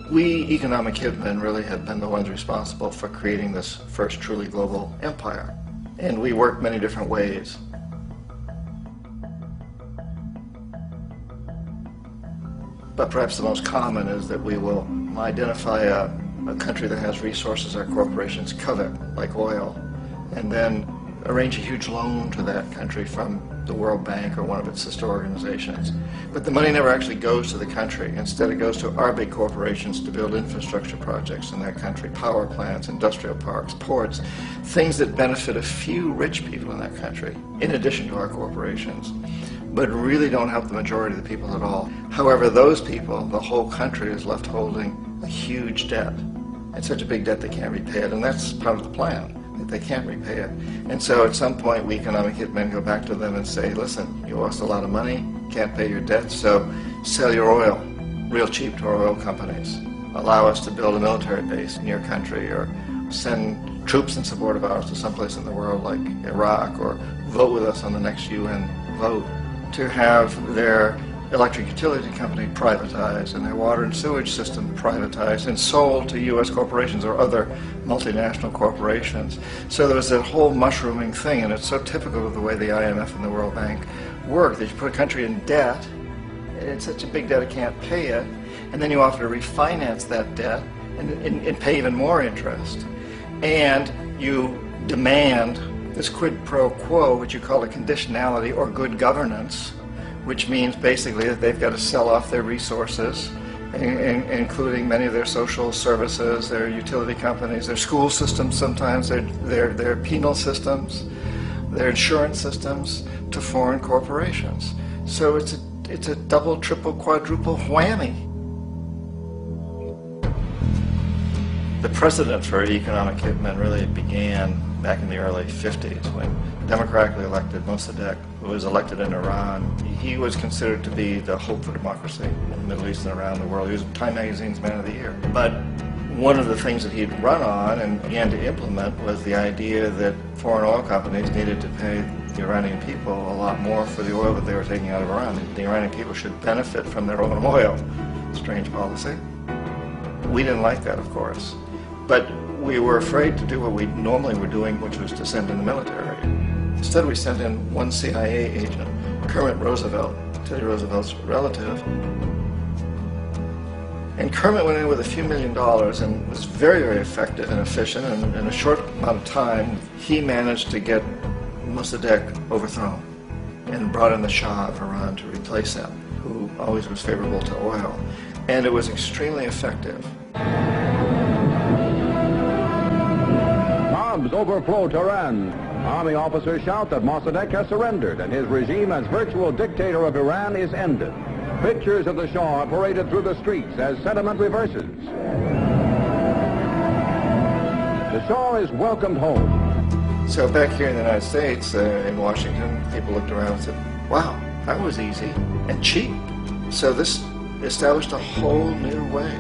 We economic hitmen really have been the ones responsible for creating this first truly global empire. And we work many different ways. But perhaps the most common is that we will identify a country that has resources our corporations covet, like oil, and then arrange a huge loan to that country from the World Bank or one of its sister organizations. But the money never actually goes to the country. Instead, it goes to our big corporations to build infrastructure projects in that country, power plants, industrial parks, ports, things that benefit a few rich people in that country, in addition to our corporations, but really don't help the majority of the people at all. However, those people, the whole country, is left holding a huge debt. It's such a big debt they can't repay it, and that's part of the plan. They can't repay it. And so at some point we economic hitmen go back to them and say, listen, you lost a lot of money, can't pay your debt, so sell your oil real cheap to our oil companies. Allow us to build a military base in your country, or send troops in support of ours to someplace in the world like Iraq, or vote with us on the next UN vote. To have their electric utility company privatized and their water and sewage system privatized and sold to U.S. corporations or other multinational corporations. So there was that whole mushrooming thing, and it's so typical of the way the IMF and the World Bank work, that you put a country in debt, it's such a big debt it can't pay it, and then you offer to refinance that debt and pay even more interest. And you demand this quid pro quo, which you call a conditionality or good governance, which means basically that they've got to sell off their resources, including many of their social services, their utility companies, their school systems sometimes, their penal systems, their insurance systems, to foreign corporations. So it's a double, triple, quadruple whammy. The precedent for economic hitmen really began back in the early 50s when democratically elected Mossadegh, who was elected in Iran, he was considered to be the hope for democracy in the Middle East and around the world. He was Time Magazine's Man of the Year. But one of the things that he'd run on and began to implement was the idea that foreign oil companies needed to pay the Iranian people a lot more for the oil that they were taking out of Iran. The Iranian people should benefit from their own oil. Strange policy. We didn't like that, of course. But we were afraid to do what we normally were doing, which was to send in the military. Instead, we sent in one CIA agent, Kermit Roosevelt, Teddy Roosevelt's relative. And Kermit went in with a few $1 million and was very, very effective and efficient. And in a short amount of time, he managed to get Mossadegh overthrown and brought in the Shah of Iran to replace him, who always was favorable to oil. And it was extremely effective. Bombs overflow Tehran. Army officers shout that Mossadegh has surrendered and his regime as virtual dictator of Iran is ended. Pictures of the Shah are paraded through the streets as sentiment reverses. The Shah is welcomed home. So back here in the United States, in Washington, people looked around and said, wow, that was easy and cheap. So this established a whole new way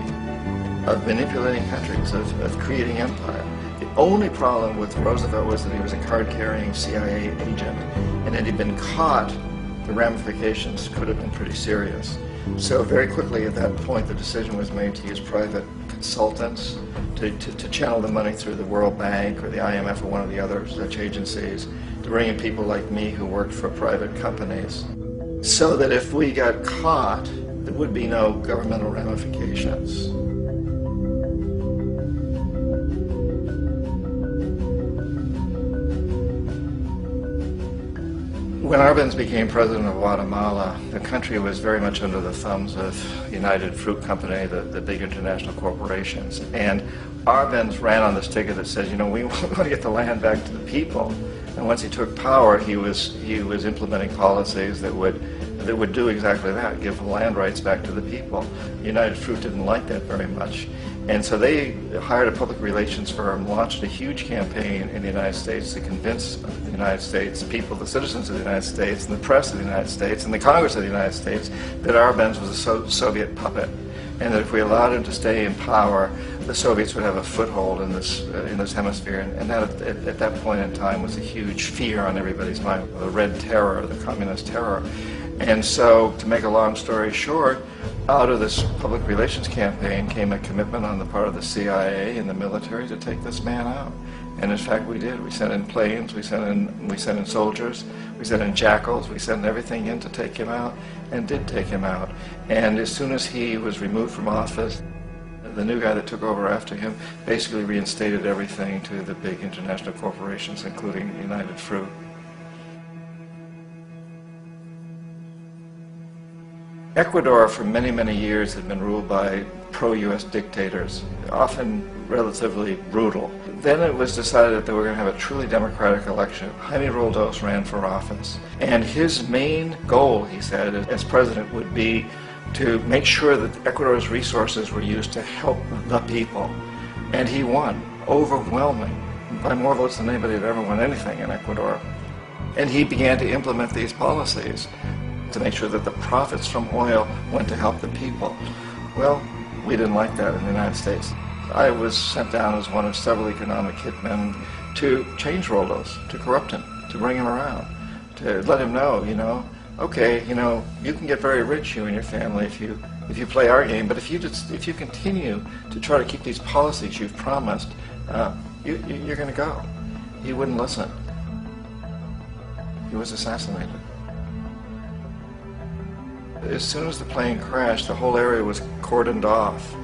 of manipulating countries, of creating empire. The only problem with Roosevelt was that he was a card-carrying CIA agent, and had he been caught, the ramifications could have been pretty serious. So very quickly at that point, the decision was made to use private consultants to channel the money through the World Bank or the IMF or one of the other such agencies, to bring in people like me who worked for private companies, so that if we got caught, there would be no governmental ramifications. When Arbenz became president of Guatemala, the country was very much under the thumbs of United Fruit Company, the big international corporations. And Arbenz ran on this ticket that says, you know, we want to get the land back to the people. And once he took power, he was implementing policies that would do exactly that, give the land rights back to the people. United Fruit didn't like that very much. And so they hired a public relations firm, launched a huge campaign in the United States to convince the United States people, the citizens of the United States, and the press of the United States, and the Congress of the United States, that Arbenz was a Soviet puppet, and that if we allowed him to stay in power, the Soviets would have a foothold in this hemisphere. And that, at that point in time, was a huge fear on everybody's mind, the Red Terror, the Communist Terror. And so, to make a long story short, out of this public relations campaign came a commitment on the part of the CIA and the military to take this man out. And in fact, we did. We sent in planes, we sent in soldiers, we sent in jackals, we sent everything in to take him out, and did take him out. And as soon as he was removed from office, the new guy that took over after him basically reinstated everything to the big international corporations, including United Fruit. Ecuador for many, many years had been ruled by pro-U.S. dictators, often relatively brutal. Then it was decided that they were going to have a truly democratic election. Jaime Roldos ran for office, and his main goal, he said, as president would be to make sure that Ecuador's resources were used to help the people. And he won, overwhelming, by more votes than anybody had ever won anything in Ecuador. And he began to implement these policies to make sure that the profits from oil went to help the people. Well, we didn't like that in the United States. I was sent down as one of several economic hitmen to change Roldos, to corrupt him, to bring him around, to let him know, okay, you can get very rich, you and your family, if you play our game, but if you continue to try to keep these policies you've promised, you're going to go. He wouldn't listen. He was assassinated. As soon as the plane crashed, the whole area was cordoned off.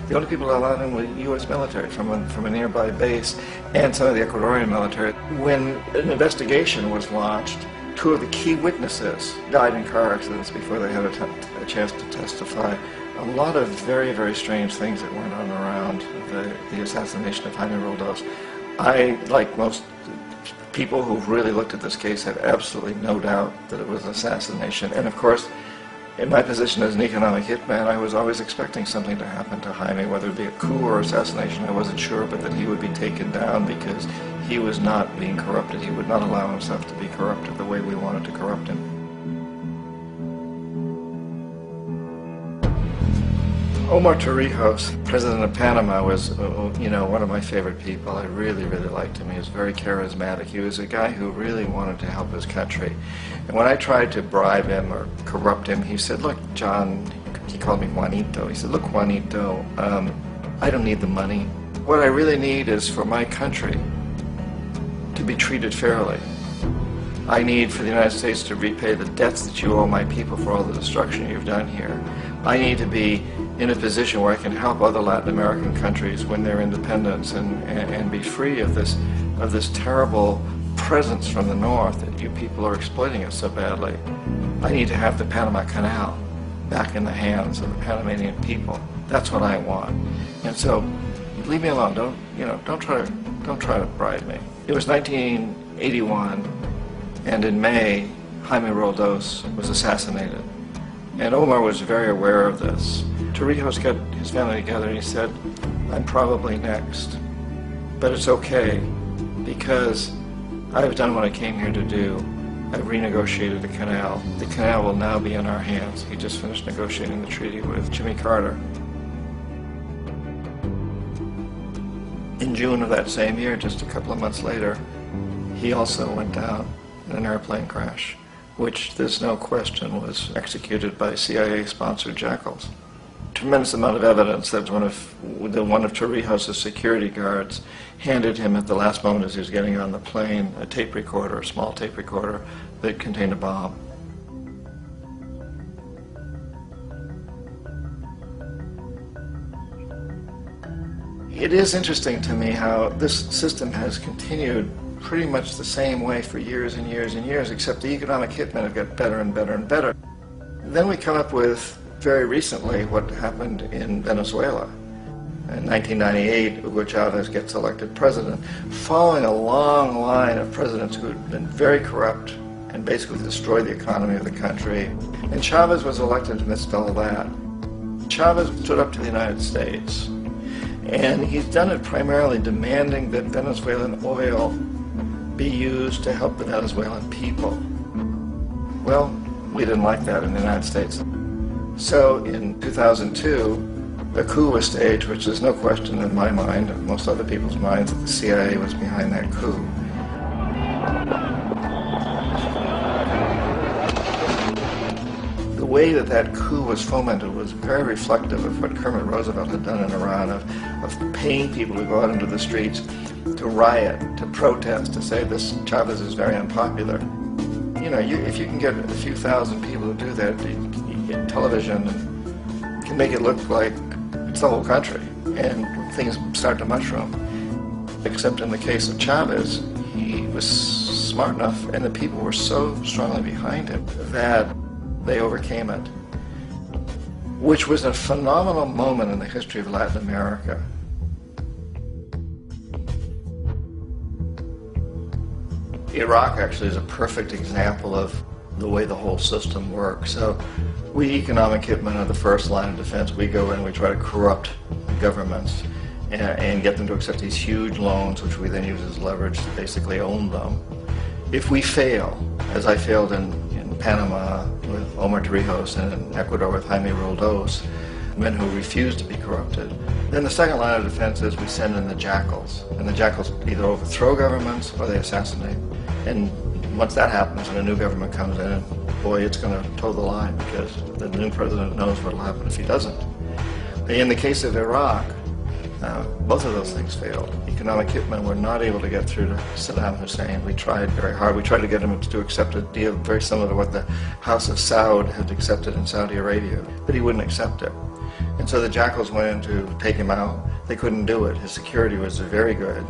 The only people allowed in were U.S. military from a nearby base and some of the Ecuadorian military. When an investigation was launched, two of the key witnesses died in car accidents before they had a chance to testify. A lot of very, very strange things that went on around the assassination of Jaime Roldos. I, like most people who've really looked at this case, have absolutely no doubt that it was an assassination. And of course, in my position as an economic hitman, I was always expecting something to happen to Jaime, whether it be a coup or assassination, I wasn't sure, but that he would be taken down because he was not being corrupted. He would not allow himself to be corrupted the way we wanted to corrupt him. Omar Torrijos, president of Panama, was, one of my favorite people. I really, really liked him. He was very charismatic. He was a guy who really wanted to help his country. And when I tried to bribe him or corrupt him, he said, look, John, he called me Juanito. He said, look, Juanito, I don't need the money. What I really need is for my country to be treated fairly. I need for the United States to repay the debts that you owe my people for all the destruction you've done here. I need to be in a position where I can help other Latin American countries win their independence and be free of this terrible presence from the north that you people are exploiting us so badly. I need to have the Panama Canal back in the hands of the Panamanian people. That's what I want. And so, leave me alone. Don't try to bribe me. It was 1981, and in May, Jaime Roldos was assassinated. And Omar was very aware of this. Torrijos got his family together and he said, I'm probably next, but it's okay because I've done what I came here to do. I've renegotiated the canal. The canal will now be in our hands. He just finished negotiating the treaty with Jimmy Carter. In June of that same year, just a couple of months later, he also went down in an airplane crash, which there's no question was executed by CIA-sponsored jackals. Tremendous amount of evidence that one of Torrijos' security guards handed him at the last moment as he was getting on the plane a tape recorder, a small tape recorder that contained a bomb. It is interesting to me how this system has continued pretty much the same way for years and years and years, except the economic hitmen have got better and better and better. Then we come up with, very recently, what happened in Venezuela. In 1998, Hugo Chavez gets elected president, following a long line of presidents who had been very corrupt and basically destroyed the economy of the country. And Chavez was elected amidst all that. Chavez stood up to the United States, and he's done it primarily demanding that Venezuelan oil be used to help the Venezuelan people. Well, we didn't like that in the United States. So in 2002, a coup was staged, which there's no question in my mind, and most other people's minds, that the CIA was behind that coup. way that that coup was fomented was very reflective of what Kermit Roosevelt had done in Iran, of paying people to go out into the streets to riot, to protest, to say this Chavez is very unpopular. You know, if you can get a few thousand people to do that, television can make it look like it's the whole country, and things start to mushroom. Except in the case of Chavez, he was smart enough, and the people were so strongly behind him that they overcame it, which was a phenomenal moment in the history of Latin America. Iraq actually is a perfect example of the way the whole system works. So we economic hitmen are the first line of defense. We go in, we try to corrupt governments and get them to accept these huge loans, which we then use as leverage to basically own them. If we fail, as I failed in Panama with Omar Torrijos and in Ecuador with Jaime Roldos, men who refused to be corrupted, then the second line of defense is we send in the jackals. And the jackals either overthrow governments or they assassinate. And once that happens and a new government comes in, boy, it's going to toe the line, because the new president knows what will happen if he doesn't. In the case of Iraq, both of those things failed. Economic hitmen were not able to get through to Saddam Hussein. We tried very hard. We tried to get him to accept a deal very similar to what the House of Saud had accepted in Saudi Arabia, but he wouldn't accept it. And so the jackals went in to take him out. They couldn't do it. His security was very good.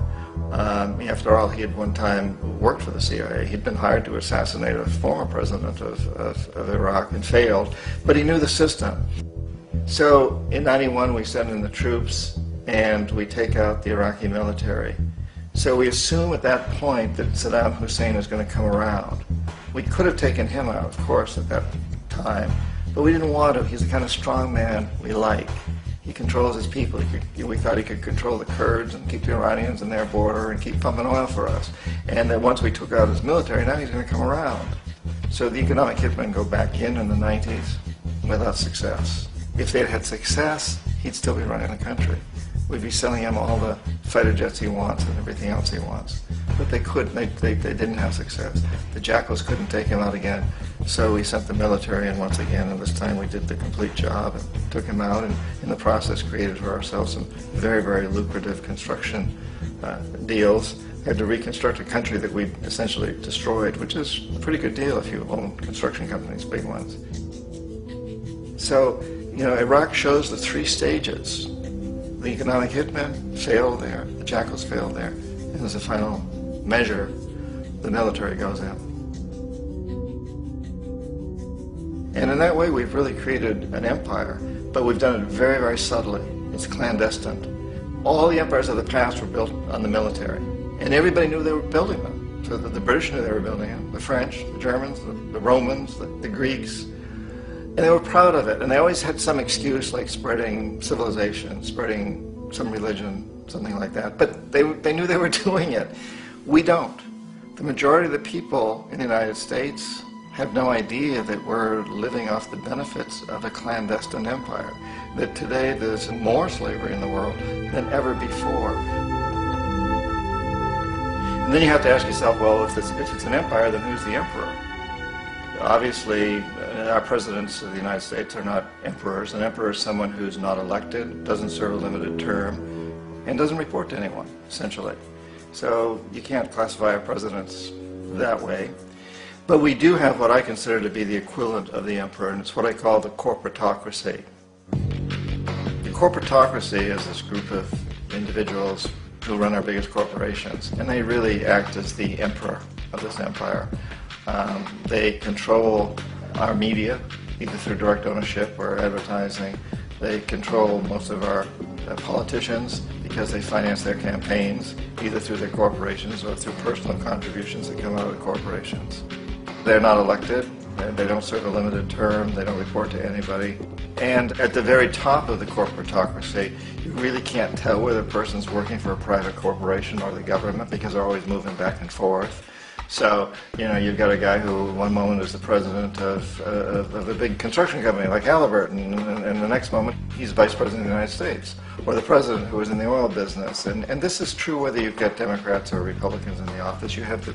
After all, he had one time worked for the CIA. He'd been hired to assassinate a former president of Iraq and failed, but he knew the system. So in '91 we send in the troops and we take out the Iraqi military. So we assume at that point that Saddam Hussein is going to come around. We could have taken him out, of course, at that time, but we didn't want to. He's the kind of strong man we like. He controls his people. We thought he could control the Kurds and keep the Iranians in their border and keep pumping oil for us. And that once we took out his military, now he's going to come around. So the economic hitmen go back in the 90s without success. If they'd had success, he'd still be running the country. We'd be selling him all the fighter jets he wants and everything else he wants. But they couldn't. They didn't have success. The jackals couldn't take him out again. So we sent the military in once again, and this time we did the complete job and took him out, and in the process created for ourselves some very, very lucrative construction deals. Had to reconstruct a country that we'd essentially destroyed, which is a pretty good deal if you own construction companies, big ones. So, you know, Iraq shows the three stages. The economic hitmen failed there, the jackals failed there, and as a final measure, the military goes in. And in that way, we've really created an empire, but we've done it very, very subtly. It's clandestine. All the empires of the past were built on the military, and everybody knew they were building them. So the British knew they were building them, the French, the Germans, the Romans, the Greeks, and they were proud of it. And they always had some excuse, like spreading civilization, spreading some religion, something like that. But they knew they were doing it. We don't. The majority of the people in the United States have no idea that we're living off the benefits of a clandestine empire, that today there's more slavery in the world than ever before. And then you have to ask yourself, well, if it's an empire, then who's the emperor? Obviously, our presidents of the United States are not emperors. An emperor is someone who's not elected, doesn't serve a limited term, and doesn't report to anyone, essentially. So you can't classify our presidents that way. But we do have what I consider to be the equivalent of the emperor, and it's what I call the corporatocracy. The corporatocracy is this group of individuals who run our biggest corporations, and they really act as the emperor of this empire. They control our media, either through direct ownership or advertising. They control most of our politicians because they finance their campaigns, either through their corporations or through personal contributions that come out of the corporations. They're not elected, they don't serve a limited term, they don't report to anybody. And at the very top of the corporatocracy, you really can't tell whether a person's working for a private corporation or the government because they're always moving back and forth. So, you know, you've got a guy who one moment is the president of a big construction company like Halliburton, and the next moment he's vice president of the United States, or the president who is in the oil business. And this is true whether you've got Democrats or Republicans in the office. You have the